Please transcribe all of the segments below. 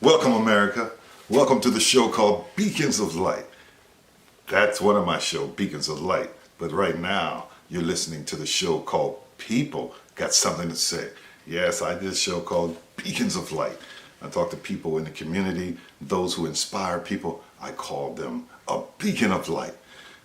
Welcome, America. Welcome to the show called Beacons of Light. That's one of my shows, Beacons of Light. But right now, you're listening to the show called People Got Something to Say. Yes, I did a show called Beacons of Light. I talk to people in the community, those who inspire people. I call them a beacon of light.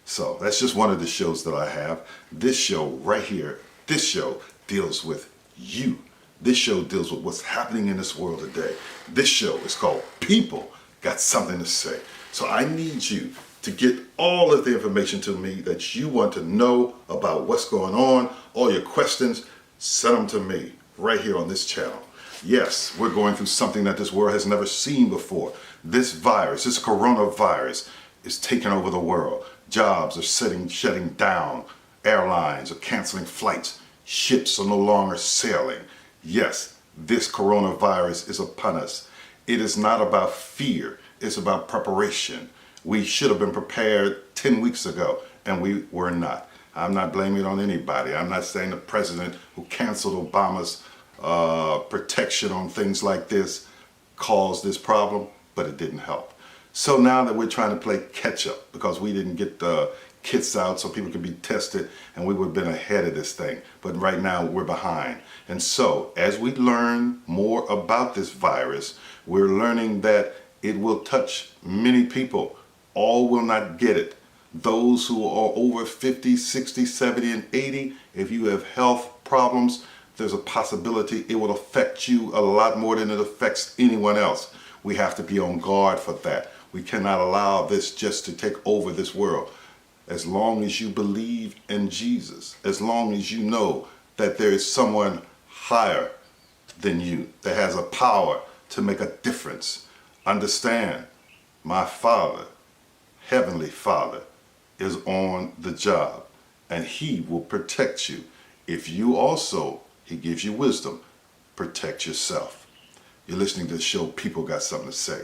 So that's just one of the shows that I have. This show right here, this show deals with you. This show deals with what's happening in this world today. This show is called People Got Something to Say. So I need you to get all of the information to me that you want to know about what's going on, all your questions, send them to me right here on this channel. Yes, we're going through something that this world has never seen before. This virus, this coronavirus, is taking over the world. Jobs are shutting down. Airlines are canceling flights. Ships are no longer sailing. Yes, this coronavirus is upon us. It is not about fear. It's about preparation. We should have been prepared 10 weeks ago, and we were not. I'm not blaming it on anybody. I'm not saying the president who canceled Obama's protection on things like this caused this problem, but it didn't help. So now that we're trying to play catch up because we didn't get the kits out so people could be tested and we would have been ahead of this thing. But right now we're behind. And so as we learn more about this virus, we're learning that it will touch many people. All will not get it. Those who are over 50, 60, 70, and 80, if you have health problems, there's a possibility it will affect you a lot more than it affects anyone else. We have to be on guard for that. We cannot allow this just to take over this world. As long as you believe in Jesus, as long as you know that there is someone higher than you that has a power to make a difference, understand, my Father, Heavenly Father, is on the job and He will protect you. If you also, He gives you wisdom, protect yourself. You're listening to the show People Got Something to Say.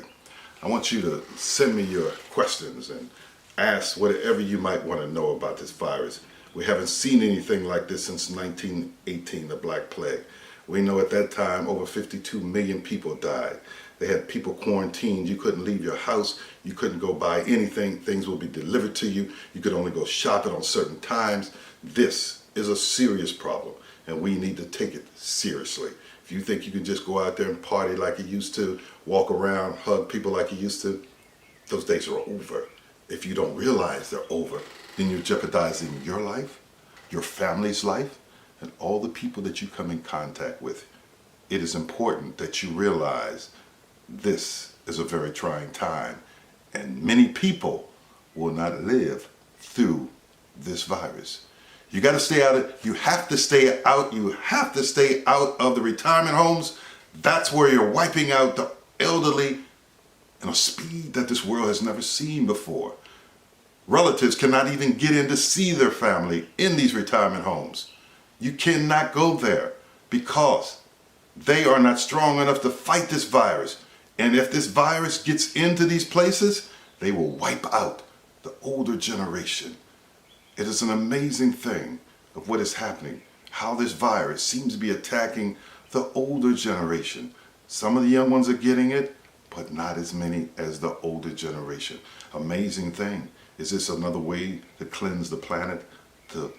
I want you to send me your questions and ask whatever you might want to know about this virus. We haven't seen anything like this since 1918, the Black Plague. We know at that time over 52 million people died. They had people quarantined. You couldn't leave your house. You couldn't go buy anything. Things would be delivered to you. You could only go shopping on certain times. This is a serious problem, and we need to take it seriously. If you think you can just go out there and party like you used to, walk around, hug people like you used to, those days are over. If you don't realize they're over, then you're jeopardizing your life, your family's life, and all the people that you come in contact with. It is important that you realize this is a very trying time, and many people will not live through this virus. You got to stay out of, you have to stay out, you have to stay out of the retirement homes. That's where you're wiping out the elderly in a speed that this world has never seen before. Relatives cannot even get in to see their family in these retirement homes. You cannot go there because they are not strong enough to fight this virus. And if this virus gets into these places, they will wipe out the older generation. It is an amazing thing of what is happening, how this virus seems to be attacking the older generation. Some of the young ones are getting it, but not as many as the older generation. Amazing thing. Is this another way to cleanse the planet, to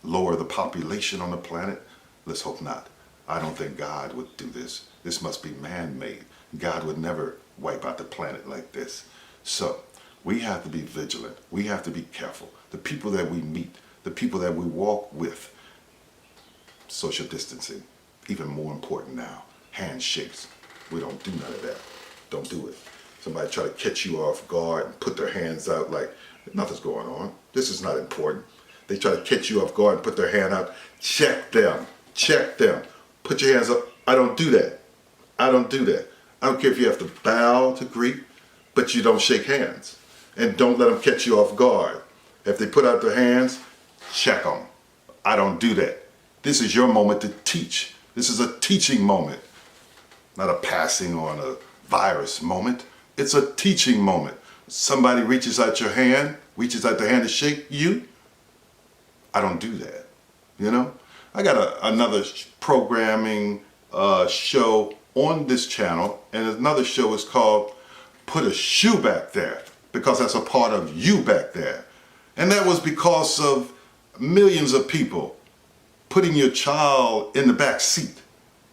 lower the population on the planet? Let's hope not. I don't think God would do this. This must be man-made. God would never wipe out the planet like this. So we have to be vigilant. We have to be careful. The people that we meet, the people that we walk with, social distancing, even more important now. Handshakes. We don't do none of that. Don't do it. Somebody try to catch you off guard and put their hands out like nothing's going on. This is not important. They try to catch you off guard and put their hand out. Check them. Check them. Put your hands up. I don't do that. I don't do that. I don't care if you have to bow to greet, but you don't shake hands. And don't let them catch you off guard. If they put out their hands, check them. I don't do that. This is your moment to teach. This is a teaching moment, not a passing on a virus moment. It's a teaching moment. Somebody reaches out your hand, reaches out their hand to shake you. I don't do that. You know? I got another programming show on this channel, and another show is called Put a Shoe Back There, because that's a part of you back there. And that was because of millions of people putting your child in the back seat,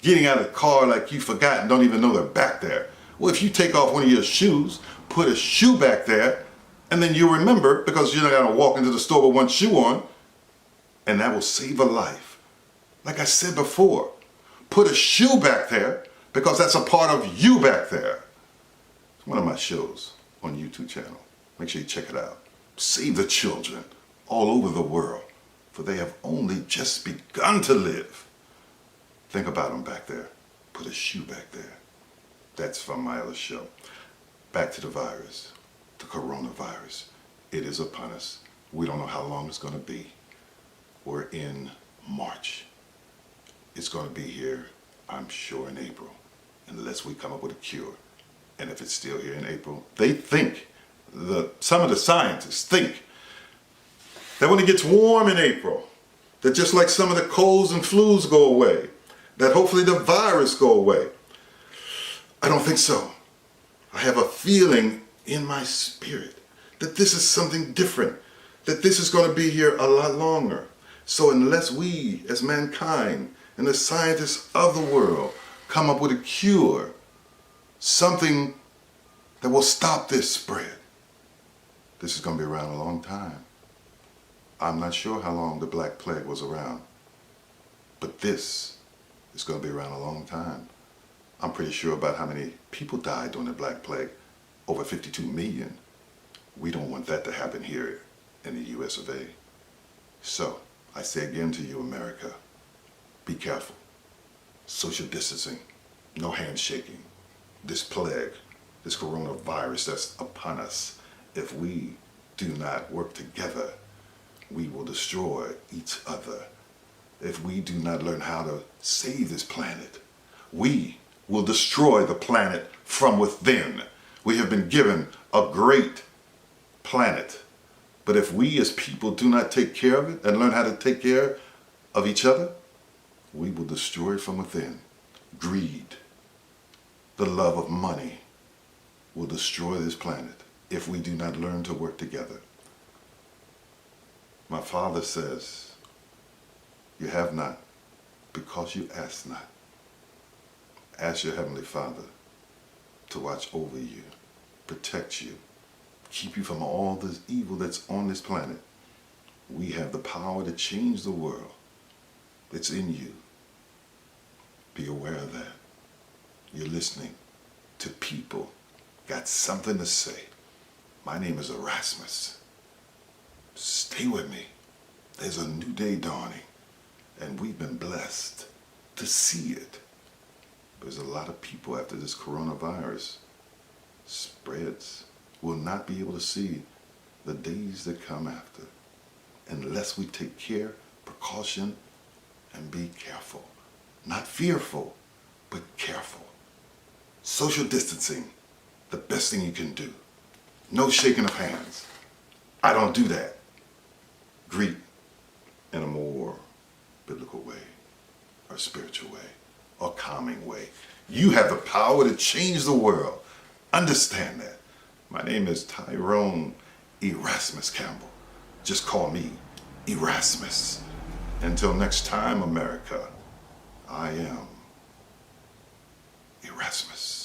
getting out of the car like you forgot and don't even know they're back there. Well, if you take off one of your shoes, put a shoe back there, and then you remember, because you're not going to walk into the store with one shoe on, and that will save a life. Like I said before, put a shoe back there, because that's a part of you back there. It's one of my shows on YouTube channel. Make sure you check it out. Save the children all over the world, for they have only just begun to live. Think about them back there. Put a shoe back there. That's from my other show. Back to the virus, the coronavirus. It is upon us. We don't know how long it's going to be. We're in March. It's going to be here, I'm sure, in April, unless we come up with a cure. And if it's still here in April, they think, some of the scientists think, that when it gets warm in April, that just like some of the colds and flus go away, that hopefully the virus go away. I don't think so. I have a feeling in my spirit that this is something different, that this is going to be here a lot longer. So unless we, as mankind, and the scientists of the world come up with a cure, something that will stop this spread, this is going to be around a long time. I'm not sure how long the Black Plague was around, but this is going to be around a long time. I'm pretty sure about how many people died during the Black Plague, over 52 million. We don't want that to happen here in the US of A. So, I say again to you, America, be careful. Social distancing, no handshaking. This plague, this coronavirus that's upon us, if we do not work together, we will destroy each other. If we do not learn how to save this planet, we will destroy the planet from within. We have been given a great planet, but if we as people do not take care of it and learn how to take care of each other, we will destroy it from within. Greed, the love of money, will destroy this planet if we do not learn to work together. My father says, you have not because you ask not. Ask your Heavenly Father to watch over you, protect you, keep you from all this evil that's on this planet. We have the power to change the world. It's in you. Be aware of that. You're listening to people got something to say. My name is Erasmus. Stay with me. There's a new day dawning, and we've been blessed to see it. There's a lot of people after this coronavirus spreads will not be able to see the days that come after unless we take care, precaution, and be careful. Not fearful, but careful. Social distancing, the best thing you can do. No shaking of hands. I don't do that. Greet in a more biblical way, or spiritual way, or calming way. You have the power to change the world. Understand that. My name is Tyrone Erasmus Campbell. Just call me Erasmus. Until next time, America, I am Erasmus.